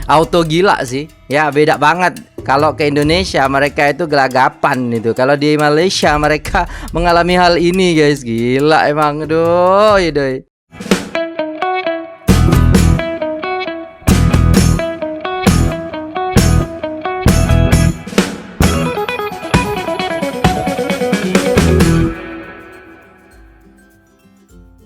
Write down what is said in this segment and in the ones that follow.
auto gila sih. Ya beda banget. Kalau ke Indonesia mereka itu gelagapan itu. Kalau di Malaysia mereka mengalami hal ini guys. Gila emang. Doi doi.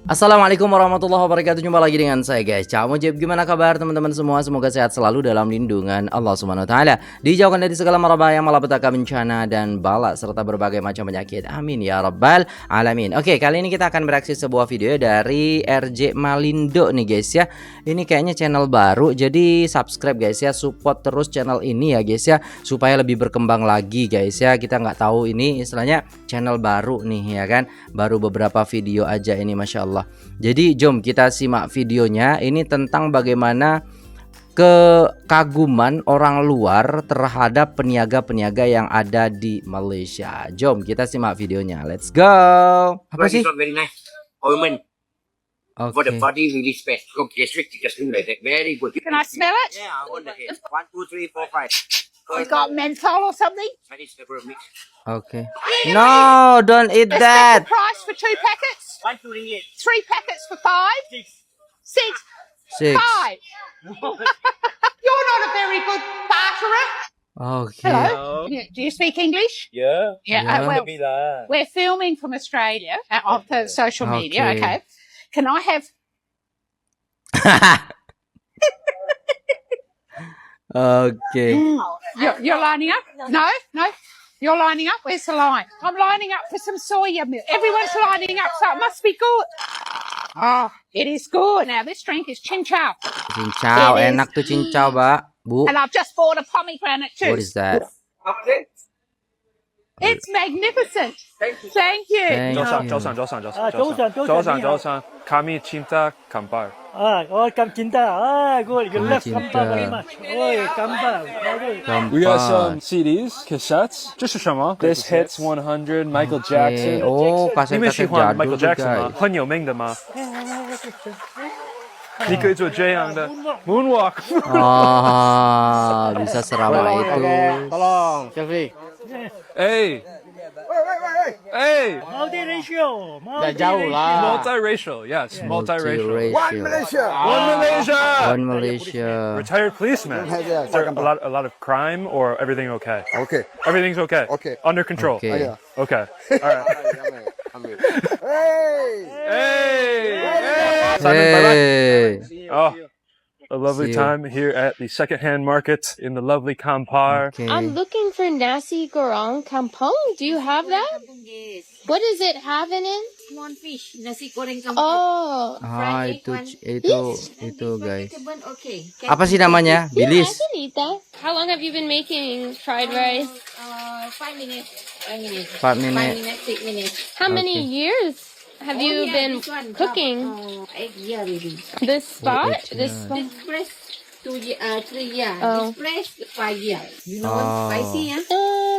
Assalamualaikum warahmatullahi wabarakatuh. Jumpa lagi dengan saya guys, Cak Mujib. Gimana kabar teman-teman semua? Semoga sehat selalu dalam lindungan Allah Subhanahu wa taala. Dijauhkan dari segala mara bahaya, malapetaka, bencana dan bala serta berbagai macam penyakit. Amin ya rabbal alamin. Oke, kali ini kita akan bereaksi sebuah video dari RJ Malindo nih guys ya. Ini kayaknya channel baru, jadi subscribe guys ya, support terus channel ini ya guys ya, supaya lebih berkembang lagi guys ya. Kita nggak tahu ini istilahnya channel baru nih ya kan, baru beberapa video aja ini masya Allah. Jadi jom kita simak videonya. Ini tentang bagaimana kekaguman orang luar terhadap peniaga-peniaga yang ada di Malaysia. Jom kita simak videonya. Let's go. Apa sih? Very nice. Ointment for the Oke. body really space. Look, gastric just do like that. Very good. Can I smell it? Yeah, I want that. 1, 2, 3, 4, 5. It's got menthol or something? Chinese pepper mix. Oke. No, don't eat The that. special price for 2 packets? 1, 2 ringgit. 3 packets for 5? 6? 6. 5? You're not a very good barterer. Oke. Hello? Do you speak English? Yeah. Yeah. Yeah. Well, we're filming from Australia on the social media. Okay. Okay. Can I have? Oke. You're lining up? No, no. You're lining up. Where's the line? I'm lining up for some soya milk. Everyone's lining up, so it must be good. Oh, it is good. Now this drink is Chin Chow, Cincau, It is. enak tuh cincau, Mbak. Bu. and I've just bought a pomegranate too. What is that? Okay. It's magnificent. Thank you. Thank you. Thank you. Josan. Kami cinta Kampar. Welcome Cinta. Good. You Kami love cinta. Kampar very much. Kampar. We got some Kampas. CDs, cassettes. 这是什么 This hits 100, Michael Jackson. Oh, 你们喜欢 kaset-kaset Michael jadul Jackson 吗？ guys. 很有名的吗？你可以做这样的 moonwalk。 Ah, bisa seramai itu. Tolong, Jeffrey. Hey. Hey. Multiracial. Multiracial, yes, multiracial. Multiracial. One Malaysia. One Malaysia. Retired policeman. Is there a lot of crime or everything okay? Okay. Everything's okay. Okay. Under control. Okay. Yeah. Okay. All right. Hey! Hey. Simon, bye-bye. Hey. Oh, a lovely See you. time here at the secondhand market in the lovely Kampar. Okay. I'm looking for nasi goreng kampung. Do you have that? What does it have in it? Small fish, nasi goreng kampung. Oh, Ah, Fried itu egg itu guys. Vegetable, okay. Apa sih namanya? yeah, I Bilis. can eat that. How long have you been making fried rice? 5 minutes. 5 minutes. 4 5 minutes. minutes, 6 minutes. How many Okay. years have you yeah, been this one, cooking? 8 years already. This spot? eight This years. spot? This press 3 years. Oh. This press 5 years. You know Oh. what's spicy, huh?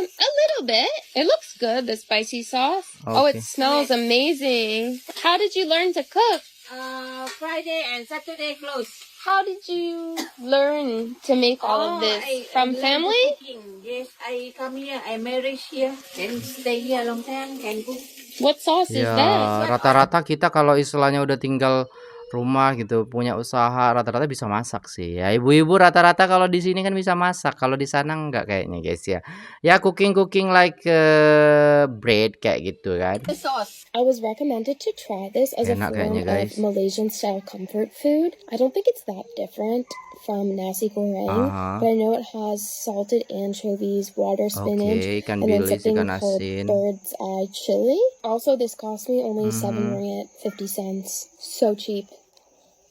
A little bit. It looks good, the spicy sauce. Oh, it Okay. smells amazing. How did you learn to cook? Friday and Saturday close. How did you learn to make all of this? From learn family? cooking. Yes, I come here. I married here. Can stay here a long time. Can cook. What sauce is that? Ya, rata-rata kita kalau istilahnya udah tinggal rumah gitu, punya usaha, rata-rata bisa masak sih. Ya, ibu-ibu rata-rata kalau di sini kan bisa masak, kalau di sana enggak kayaknya guys ya. Ya cooking like bread kayak gitu kan. The sauce. I was recommended to try this as a Enak form kayaknya, guys. of Malaysian style comfort food. I don't think it's that different from nasi goreng, Aha. but I know it has salted anchovies, water spinach, Oke, ikan and then bilis, something ikan called asin. bird's eye chili. Also, this cost me only 7 ringgit 50 cents. So cheap.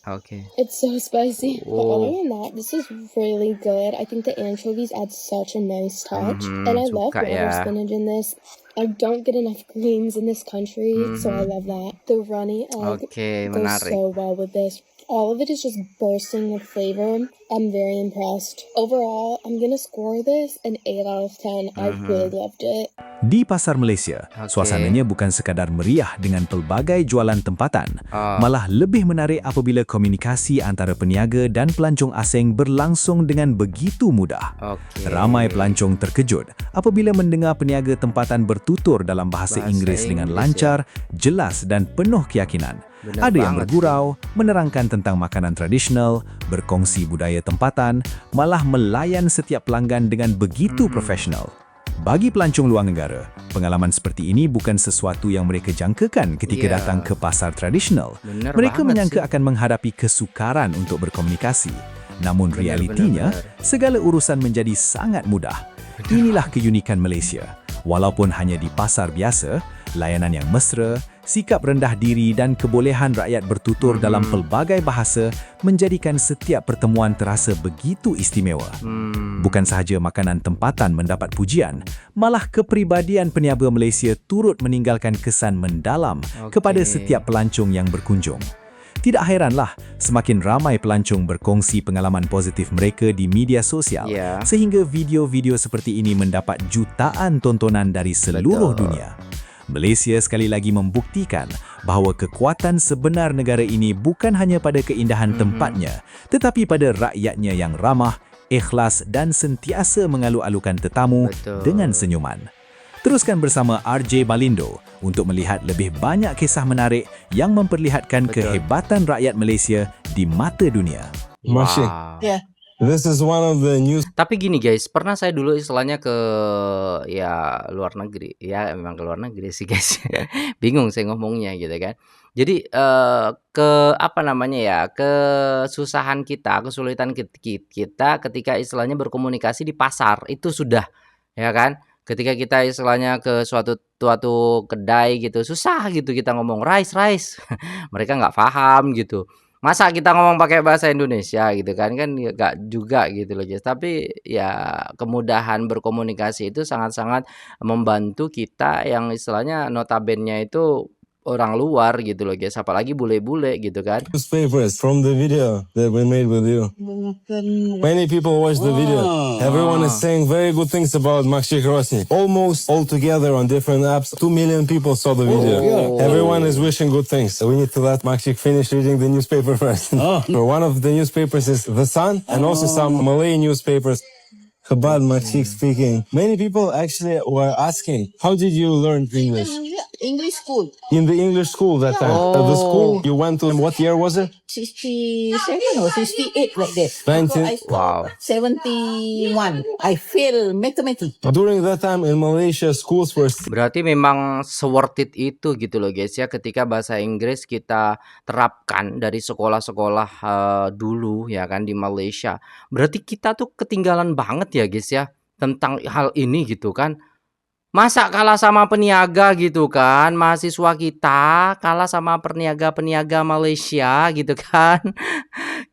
Oke. It's so spicy. But Oh. other than that, this is really good. I think the anchovies add such a nice touch. And I love suka water ya. spinach in this. I don't get enough greens in this country, so I love that. The runny egg Oke, goes menarik. so well with this. All of it is just bursting with flavor. I'm very impressed. Overall, I'm gonna score this an 8 out of 10. I really loved it. Di pasar Malaysia, Oke. suasananya bukan sekadar meriah dengan pelbagai jualan tempatan, malah lebih menarik apabila komunikasi antara peniaga dan pelancong asing berlangsung dengan begitu mudah. Oke. Ramai pelancong terkejut apabila mendengar peniaga tempatan bertutur dalam bahasa Inggris dengan lancar, jelas dan penuh keyakinan. Benar Ada yang banget bergurau, menerangkan tentang makanan tradisional, berkongsi budaya tempatan, malah melayan setiap pelanggan dengan begitu profesional. Bagi pelancong luar negara, pengalaman seperti ini bukan sesuatu yang mereka jangkakan ketika Ya. datang ke pasar tradisional. Benar Mereka banget menyangka sih. akan menghadapi kesukaran untuk berkomunikasi. Namun Benar, realitinya, benar. segala urusan menjadi sangat mudah. Inilah keunikan Malaysia. Walaupun hanya di pasar biasa, layanan yang mesra, sikap rendah diri dan kebolehan rakyat bertutur dalam pelbagai bahasa menjadikan setiap pertemuan terasa begitu istimewa. Bukan sahaja makanan tempatan mendapat pujian, malah kepribadian peniaga Malaysia turut meninggalkan kesan mendalam kepada setiap pelancong yang berkunjung. Tidak hairanlah semakin ramai pelancong berkongsi pengalaman positif mereka di media sosial, Ya. sehingga video-video seperti ini mendapat jutaan tontonan dari seluruh dunia. Malaysia sekali lagi membuktikan bahawa kekuatan sebenar negara ini bukan hanya pada keindahan tempatnya, tetapi pada rakyatnya yang ramah, ikhlas dan sentiasa mengalu-alukan tetamu Betul. dengan senyuman. Teruskan bersama RJ Balindo untuk melihat lebih banyak kisah menarik yang memperlihatkan kehebatan rakyat Malaysia di mata dunia. Marshy, Wow. this is one of the news. Tapi gini guys, pernah saya dulu istilahnya ke luar negeri. Ya memang ke luar negeri sih guys. Bingung saya ngomongnya gitu kan. Jadi ke apa namanya ya, kesusahan kita, kesulitan kita ketika istilahnya berkomunikasi di pasar itu sudah, ya kan? Ketika kita istilahnya ke suatu kedai gitu, susah gitu kita ngomong rice. Mereka nggak paham gitu. Masa kita ngomong pakai bahasa Indonesia gitu kan nggak juga gitu loh guys. Tapi ya kemudahan berkomunikasi itu sangat-sangat membantu kita yang istilahnya notabene itu orang luar gitu loh guys, apalagi bule-bule gitu kan. Newspapers from the video that we made with you. Many people watched the video. Everyone is saying very good things about Makshi Krosny. Almost all together on different apps, 2 million people saw the video. Everyone is wishing good things. So we need to let Makshi finish reading the newspaper first. So one of the newspapers is The Sun and also some Malay newspapers. Chabad Makshi speaking. Many people actually were asking, how did you learn English? English school, In the English school that time. The school you went to, what year was it? 67 or 68 like that. 19. I Wow. 71. I fail mathematics. During that time in Malaysia, schools were Berarti memang se-worth it itu gitu loh guys ya, ketika bahasa Inggris kita terapkan dari sekolah-sekolah dulu ya kan di Malaysia. Berarti kita tuh ketinggalan banget ya guys ya tentang hal ini gitu kan. Masa kalah sama peniaga gitu kan, mahasiswa kita kalah sama peniaga-peniaga Malaysia gitu kan.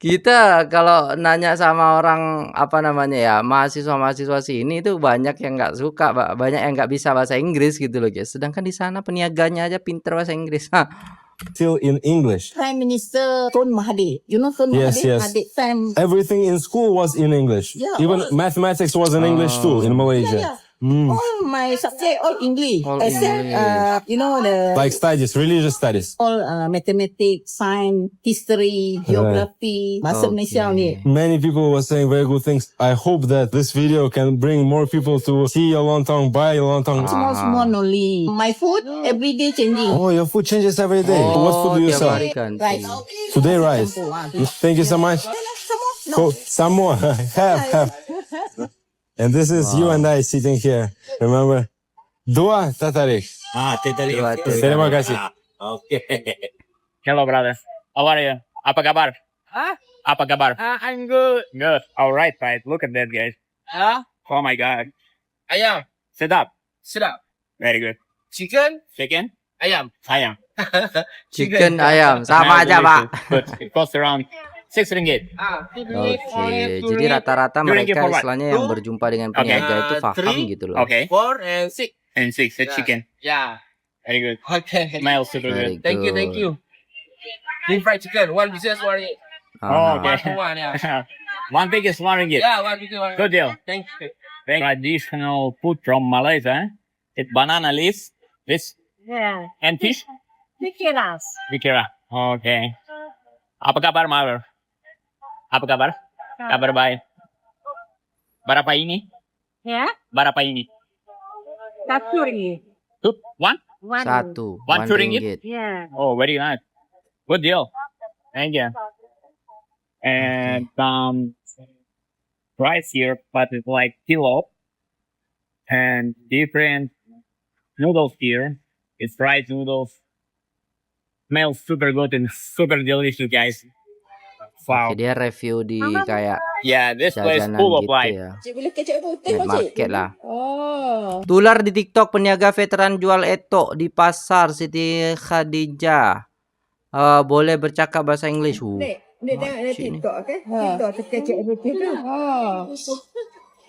Kita kalau nanya sama orang apa namanya ya, mahasiswa-mahasiswa sini itu banyak yang nggak suka, banyak yang nggak bisa bahasa Inggris gitu loh guys. Sedangkan di sana peniaganya aja pinter bahasa Inggris. still in English. Prime Minister Tun Mahathir. You know Tun Yes, Mahathir? yes. At that time, Everything in school was in English. Yeah, Even mathematics was in English too in Malaysia. all my subject all English. All Except, English. you know, the Like studies, religious studies. all mathematics, science, history, geography, bahasa Malaysia ni. Many people were saying very good things. I hope that this video can bring more people to see Yolontong, buy Yolontong. Small only. My food every day changing. Oh, your food changes every day. What food do you tiap sell? hari ganti. Rice. Today rice. Thank you so much. Some more? No. Some more. have. And this is you and I sitting here. Remember? Dua tatarik. Dua tuh. Terima kasih. Hello, brother. How are you? Apa kabar? Apa kabar? I'm good. Good. All right, right. Look at that, guys. Oh my God. Ayam. Sit up. Sedap. Very good. Chicken. Chicken. Ayam. Ayam. Chicken ayam sama aja pak. Good. It costs around 6 ringgit. Oke, jadi rata-rata During mereka for what? istilahnya yang berjumpa dengan peniaga itu paham three. gitu loh. Okay. 4 and 6. And 6. That's chicken. Yeah. Very good. Okay. Smells super Very good. Thank you. good. Deep fried chicken. One pieces, one. Oh, One okay. for one, yeah. One pig is $1. Yeah, one for one. Good deal. Thank you. Traditional food from Malaysia. It's banana leaves, fish, Yeah. and fish. Pikiras. Dikira. Okay. Apa kabar, Mother? Apa kabar? Kabar baik. Berapa ini? Ya. Berapa ini? Satu ringgit. Two? One? One. Satu. One ringgit. ringgit? Yeah. Oh, very nice. Good deal. Thank you. And rice here, but it's like kilo. And different noodles here. It's rice noodles. Smells super good and super delicious, guys. Wow. Oke, dia review di kayak Yeah, this place jajanan full of gitu life. ya. Cik boleh kecap putih Night market lah. Oh. Tular di TikTok peniaga veteran jual etok di pasar Siti Khadijah. Boleh bercakap bahasa Inggris. Dia tengok dia Makcik ni. TikTok kan? TikTok tu kecap putih tu.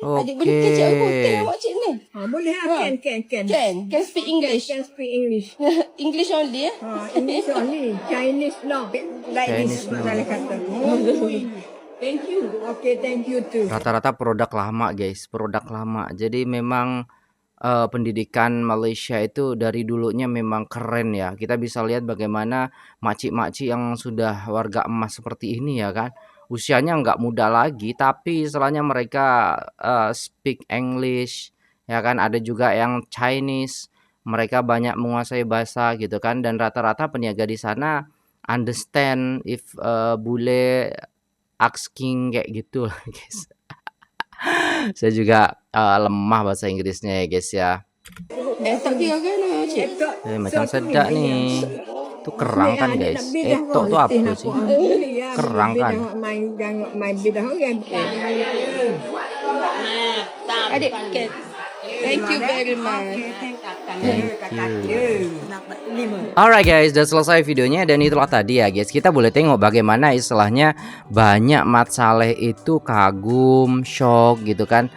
Oke. makcik ni. Boleh lah. Can speak English. Can speak English. English only ya? English only. Chinese no. Like Chinese this no. salah kata. Thank you. Okay, thank you too. Rata-rata produk lama guys, produk lama. Jadi memang pendidikan Malaysia itu dari dulunya memang keren ya. Kita bisa lihat bagaimana makcik-makcik yang sudah warga emas seperti ini ya kan. Usianya nggak muda lagi, tapi istilahnya mereka speak English ya kan. Ada juga yang Chinese, mereka banyak menguasai bahasa gitu kan. Dan rata-rata peniaga di sana understand if bule asking kayak gitu lah guys. Saya juga lemah bahasa Inggrisnya ya guys ya. Macam sedak nih. Itu kerang kan guys. Etok tuh apa sih? Kerang kan. Main bidah orang. Adik, thank you very much. Thank you. Alright guys, udah selesai videonya dan itulah tadi ya guys. Kita boleh tengok bagaimana istilahnya banyak Mat Saleh itu kagum, shock gitu kan.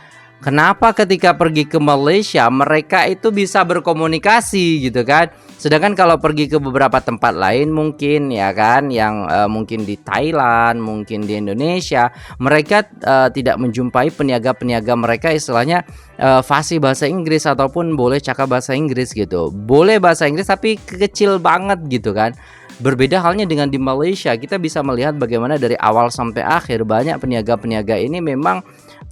Kenapa ketika pergi ke Malaysia mereka itu bisa berkomunikasi gitu kan. Sedangkan kalau pergi ke beberapa tempat lain mungkin ya kan, yang mungkin di Thailand, mungkin di Indonesia, mereka tidak menjumpai peniaga-peniaga mereka istilahnya fasih bahasa Inggris ataupun boleh cakap bahasa Inggris gitu. Boleh bahasa Inggris tapi kecil banget gitu kan. Berbeda halnya dengan di Malaysia, kita bisa melihat bagaimana dari awal sampai akhir banyak peniaga-peniaga ini memang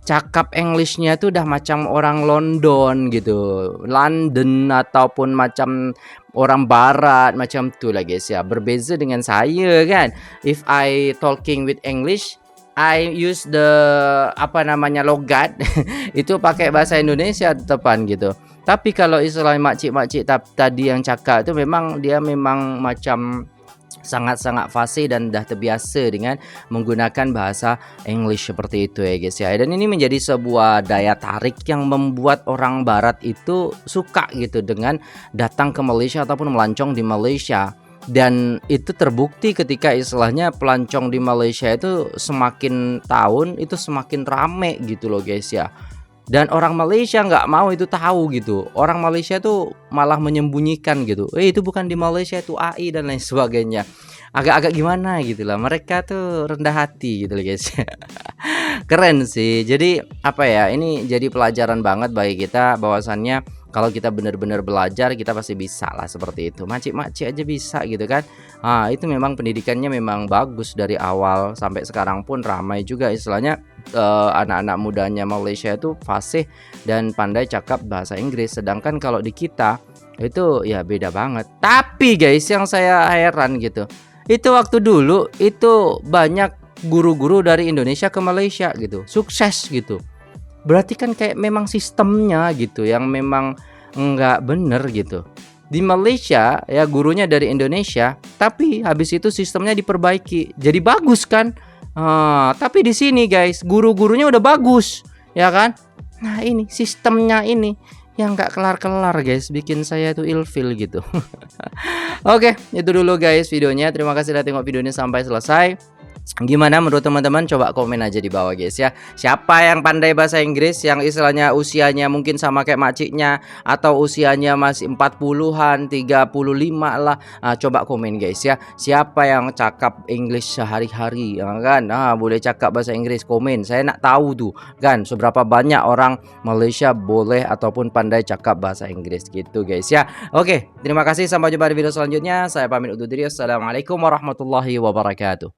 cakap Englishnya tuh udah macam orang London gitu, London ataupun macam orang Barat macam tuh lah guys ya. Berbeza dengan saya kan, if I talking with English, I use the logat itu pakai bahasa Indonesia tepan gitu. Tapi kalau istilah makcik-makcik tadi yang cakap itu memang dia memang macam sangat-sangat fasih dan dah terbiasa dengan menggunakan bahasa English seperti itu ya guys ya. Dan ini menjadi sebuah daya tarik yang membuat orang barat itu suka gitu dengan datang ke Malaysia ataupun melancong di Malaysia. Dan itu terbukti ketika istilahnya pelancong di Malaysia itu semakin tahun itu semakin rame gitu loh guys ya. Dan orang Malaysia nggak mau itu tahu gitu. Orang Malaysia tuh malah menyembunyikan gitu. Itu bukan di Malaysia, itu AI dan lain sebagainya. Agak-agak gimana gitu lah. Mereka tuh rendah hati gitu loh guys. Keren sih. Jadi apa ya, ini jadi pelajaran banget bagi kita bahwasannya kalau kita benar-benar belajar kita pasti bisa lah seperti itu. Makcik-makcik aja bisa gitu kan. Itu memang pendidikannya memang bagus dari awal sampai sekarang pun ramai juga istilahnya. Anak-anak mudanya Malaysia itu fasih dan pandai cakap bahasa Inggris. Sedangkan kalau di kita itu ya beda banget. Tapi guys yang saya heran gitu, itu waktu dulu itu banyak guru-guru dari Indonesia ke Malaysia gitu, sukses gitu. Berarti kan kayak memang sistemnya gitu yang memang nggak bener gitu. Di Malaysia ya gurunya dari Indonesia, tapi habis itu sistemnya diperbaiki jadi bagus kan. Tapi di sini guys guru-gurunya udah bagus ya kan. Nah ini sistemnya ini yang nggak kelar-kelar guys, bikin saya tuh ilfil gitu. Oke, itu dulu guys videonya. Terima kasih udah tengok video ini sampai selesai. Gimana menurut teman-teman? Coba komen aja di bawah guys ya. Siapa yang pandai bahasa Inggris, yang istilahnya usianya mungkin sama kayak makciknya, atau usianya masih 40-an, 35 lah. Coba komen guys ya. Siapa yang cakap English sehari-hari kan? Boleh cakap bahasa Inggris, komen. Saya nak tahu tuh kan seberapa banyak orang Malaysia boleh ataupun pandai cakap bahasa Inggris gitu guys ya. Oke, terima kasih, sampai jumpa di video selanjutnya. Saya pamit undur diri. Assalamualaikum warahmatullahi wabarakatuh.